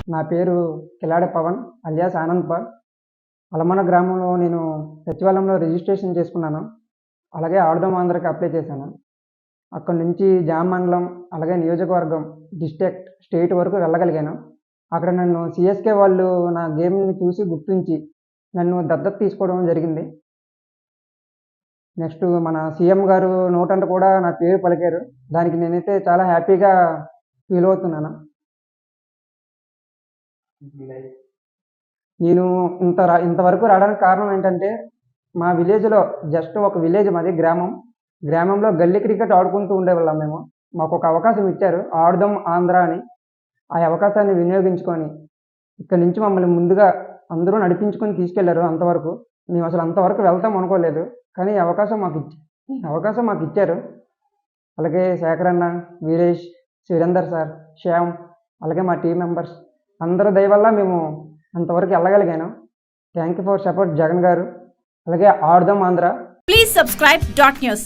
నా పేరు కిలాడి పవన్ అలియాస్ ఆనంద్‌పాల్. అలమన గ్రామంలో నేను సచివాలయంలో రిజిస్ట్రేషన్ చేసుకున్నాను. అలాగే ఆడుదాం ఆంధ్రాకి అప్లై చేశాను. అక్కడి నుంచి జామ మండలం, అలాగే నియోజకవర్గం, డిస్ట్రిక్ట్, స్టేట్ వరకు వెళ్ళగలిగాను. అక్కడ నన్ను సీఎస్‌కే వాళ్ళు నా గేమ్‌ని చూసి గుర్తించి నన్ను దత్తత తీసుకోవడం జరిగింది. నెక్స్ట్ మన సీఎం గారు నోటంట కూడా నా పేరు పలికారు. దానికి నేనైతే చాలా హ్యాపీగా ఫీల్ అవుతున్నాను. నేను ఇంతవరకు రావడానికి కారణం ఏంటంటే, మా విలేజ్‌లో జస్ట్ ఒక విలేజ్ మాది గ్రామం. గ్రామంలో గల్లీ క్రికెట్ ఆడుకుంటూ ఉండేవాళ్ళం మేము. మాకొక అవకాశం ఇచ్చారు. ఆడుదాం ఆంధ్ర అని. ఆ అవకాశాన్ని వినియోగించుకొని, ఇక్కడి నుంచి మమ్మల్ని ముందుగా అందరూ నడిపించుకొని తీసుకెళ్లారు అంతవరకు. మేమసలు అంతవరకు వెళ్తాం అనుకోలేదు. కానీ ఈ అవకాశం మాకిచ్చారు. అలాగే శేఖర్ అన్న, వీరేష్, సురేందర్ సార్, శ్యామ్, అలాగే మా టీమ్ మెంబర్స్ అందరి దయ వల్ల మేము అంతవరకు వెళ్ళగలిగాను. Thank you for support Jagan garu. అలాగే ఆడుదాం Andhra. Please subscribe dot news.